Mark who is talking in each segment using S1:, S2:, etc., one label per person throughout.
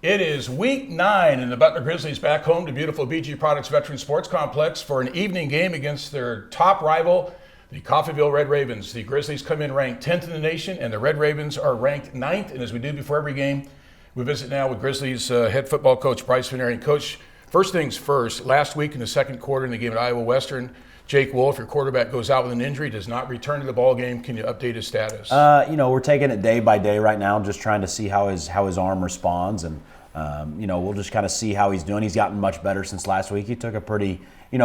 S1: It is week 9 and the Butler Grizzlies back home to beautiful BG Products Veteran Sports Complex for an evening game against their top rival, the Coffeyville Red Ravens. The Grizzlies come in ranked 10th in the nation and the Red Ravens are ranked 9th. And as we do before every game, we visit now with Grizzlies head football coach Brice Vignery. Coach, first things first, last week in the second quarter in the game at Iowa Western, Jake Wolf, your quarterback, goes out with an injury, does not return to the ball game. Can you update his status?
S2: We're taking it day by day right now, just trying to see how his arm responds. And we'll just kind of see how he's doing. He's gotten much better since last week. He took a pretty,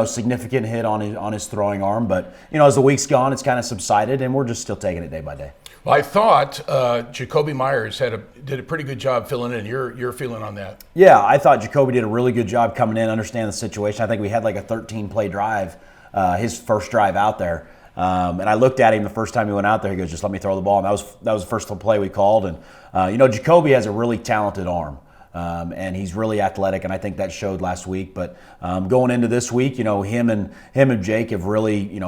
S2: significant hit on his throwing arm. But, as the week's gone, it's kind of subsided, and we're just still taking it day by day.
S1: Well, I thought Jacoby Myers did a pretty good job filling in. Your feeling on that?
S2: Yeah, I thought Jacoby did a really good job coming in, understand the situation. I think we had like a 13-play drive, his first drive out there. And I looked at him the first time he went out there. He goes, just let me throw the ball. And that was the first play we called. And, Jacoby has a really talented arm. And he's really athletic, and I think that showed last week. But going into this week, him and Jake have really,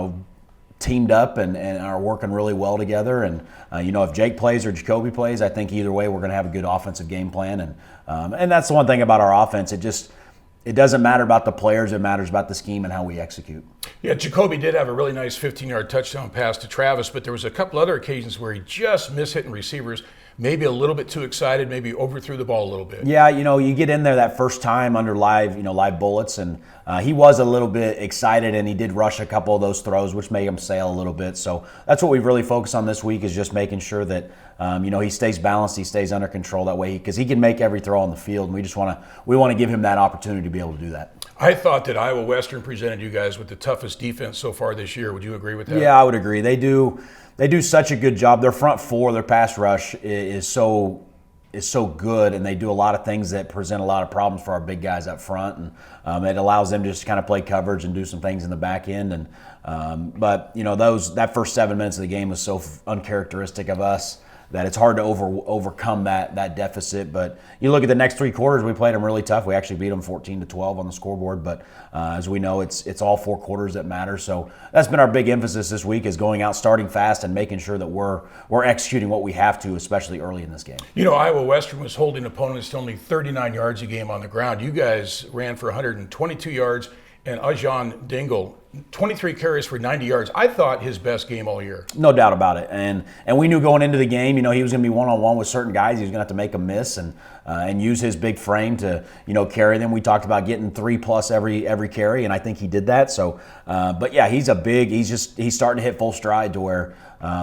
S2: teamed up and are working really well together. And if Jake plays or Jacoby plays, I think either way we're going to have a good offensive game plan. And that's the one thing about our offense. It doesn't matter about the players. It matters about the scheme and how we execute.
S1: Yeah, Jacoby did have a really nice 15-yard touchdown pass to Travis, but there was a couple other occasions where he just missed hitting receivers. Maybe a little bit too excited, maybe overthrew the ball a little bit.
S2: Yeah, you get in there that first time under live bullets, and he was a little bit excited, and he did rush a couple of those throws, which made him sail a little bit. So that's what we've really focused on this week, is just making sure that he stays balanced, he stays under control that way, because he can make every throw on the field, and we want to give him that opportunity to be able to do that.
S1: I thought that Iowa Western presented you guys with the toughest defense so far this year. Would you agree with that?
S2: Yeah, I would agree. They do such a good job. Their front four, their pass rush is so good, and they do a lot of things that present a lot of problems for our big guys up front, and it allows them to just kind of play coverage and do some things in the back end. And but that first 7 minutes of the game was so uncharacteristic of us that it's hard to overcome that deficit. But you look at the next 3 quarters, we played them really tough. We actually beat them 14-12 on the scoreboard. But as we know, it's all 4 quarters that matter. So that's been our big emphasis this week, is going out, starting fast, and making sure that we're executing what we have to, especially early in this game.
S1: Iowa Western was holding opponents to only 39 yards a game on the ground. You guys ran for 122 yards, and Ajan Dingle, 23 carries for 90 yards. I thought his best game all year.
S2: No doubt about it. And we knew going into the game, he was going to be one-on-one with certain guys. He was going to have to make them miss and use his big frame to, carry them. We talked about getting 3+ every carry, and I think he did that. So, but yeah, he's starting to hit full stride to where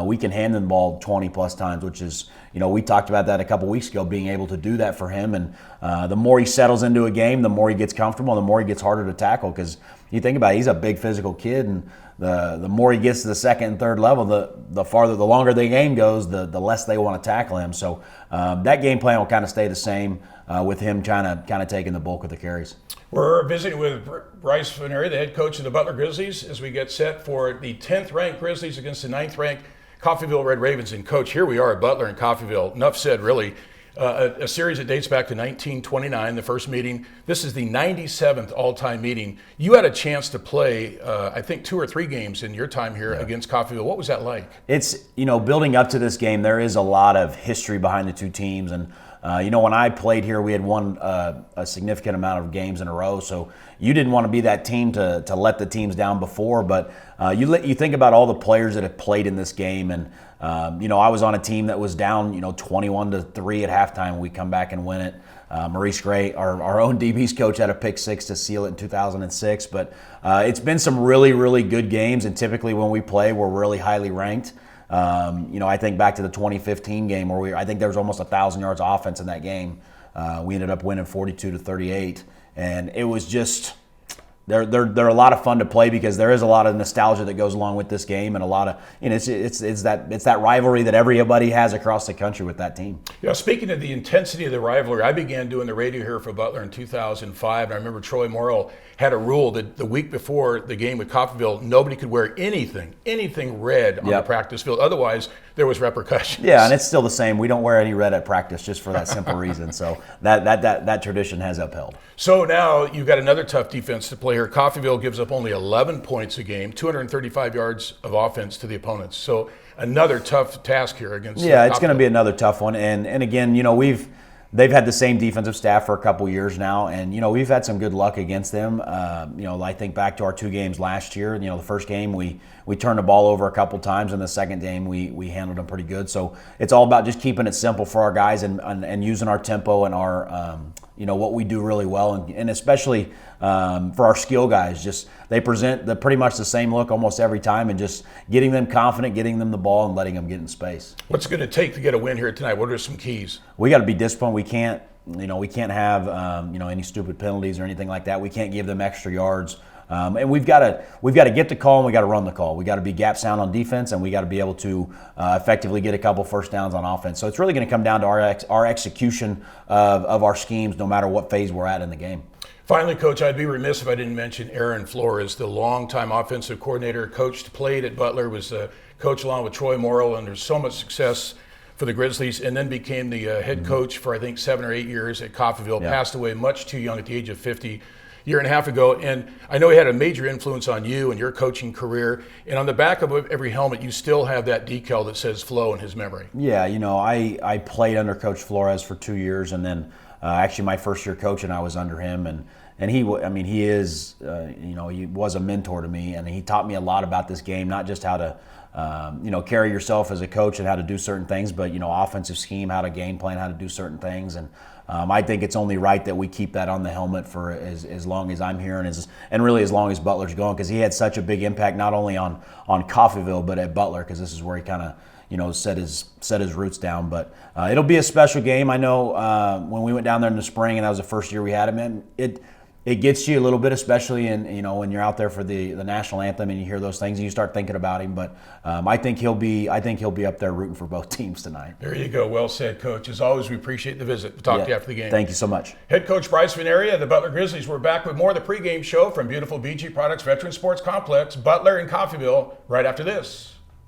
S2: we can hand him the ball 20+ times, which is, we talked about that a couple weeks ago, being able to do that for him. And the more he settles into a game, the more he gets comfortable, the more he gets harder to tackle, because you think about it, he's a big physical kid, and the more he gets to the second and third level, the longer the game goes, the less they want to tackle him. So that game plan will kind of stay the same with him kind of taking the bulk of the carries.
S1: We're visiting with Brice Vignery, the head coach of the Butler Grizzlies, as we get set for the 10th-ranked Grizzlies against the 9th-ranked Coffeyville Red Ravens. And, Coach, here we are at Butler and Coffeyville. Enough said, really. A series that dates back to 1929, the first meeting. This is the 97th all-time meeting. You had a chance to play, I think, 2 or 3 games in your time here against Coffeyville. What was that like?
S2: It's, building up to this game, there is a lot of history behind the two teams. And, when I played here, we had won a significant amount of games in a row. So you didn't want to be that team to let the teams down before. But you think about all the players that have played in this game. And, I was on a team that was down, 21-3 at halftime. We come back and win it. Maurice Gray, our own DB's coach, had a pick 6 to seal it in 2006. But it's been some really, really good games. And typically when we play, we're really highly ranked. I think back to the 2015 game where I think there was almost 1,000 yards of offense in that game. We ended up winning 42-38. And it was just... They're a lot of fun to play, because there is a lot of nostalgia that goes along with this game, and a lot of it's that rivalry that everybody has across the country with that team.
S1: Yeah, speaking of the intensity of the rivalry, I began doing the radio here for Butler in 2005, and I remember Troy Morrill had a rule that the week before the game with Coffeyville, nobody could wear anything red on the practice field. Otherwise, there was repercussions.
S2: Yeah, and it's still the same. We don't wear any red at practice, just for that simple reason. So that tradition has upheld.
S1: So now you've got another tough defense to play here. Coffeyville gives up only 11 points a game, 235 yards of offense to the opponents. So another tough task here against.
S2: Yeah, it's going to be another tough one. And again, they've had the same defensive staff for a couple years now, and we've had some good luck against them. I think back to our 2 games last year. The first game we turned the ball over a couple times, and the second game we handled them pretty good. So it's all about just keeping it simple for our guys and using our tempo and our what we do really well, and especially for our skill guys. Just they present pretty much the same look almost every time, and just getting them confident, getting them the ball, and letting them get in space.
S1: What's it going to take to get a win here tonight? What are some keys?
S2: We got to be disciplined. We can't have any stupid penalties or anything like that. We can't give them extra yards. And we've got to get the call, and we got to run the call. We got to be gap sound on defense, and we got to be able to effectively get a couple first downs on offense. So it's really going to come down to our execution of our schemes, no matter what phase we're at in the game.
S1: Finally, Coach, I'd be remiss if I didn't mention Aaron Flores, the longtime offensive coordinator, coached, played at Butler, was coach along with Troy Morrill under so much success for the Grizzlies, and then became the head coach for I think 7 or 8 years at Coffeyville.
S2: Yeah.
S1: Passed away much too young at the age of 50. Year and a half ago, and I know he had a major influence on you and your coaching career. And on the back of every helmet, you still have that decal that says Flo in his memory.
S2: Yeah, I played under Coach Flores for 2 years, and then actually my first year coaching, I was under him, and he was a mentor to me, and he taught me a lot about this game, not just how to carry yourself as a coach and how to do certain things, but offensive scheme, how to game plan, how to do certain things. And I think it's only right that we keep that on the helmet for as long as I'm here and really as long as Butler's going, because he had such a big impact not only on Coffeyville but at Butler, because this is where he kind of set his roots down. But it'll be a special game. I know when we went down there in the spring, and that was the first year we had him in, it gets you a little bit, especially in when you're out there for the national anthem and you hear those things and you start thinking about him. But I think he'll be up there rooting for both teams tonight.
S1: There you go. Well said, Coach. As always, we appreciate the visit. We'll talk to you after the game.
S2: Thank you so much.
S1: Head Coach Brice Vignery of the Butler Grizzlies. We're back with more of the pregame show from beautiful BG Products Veteran Sports Complex, Butler and Coffeyville, right after this.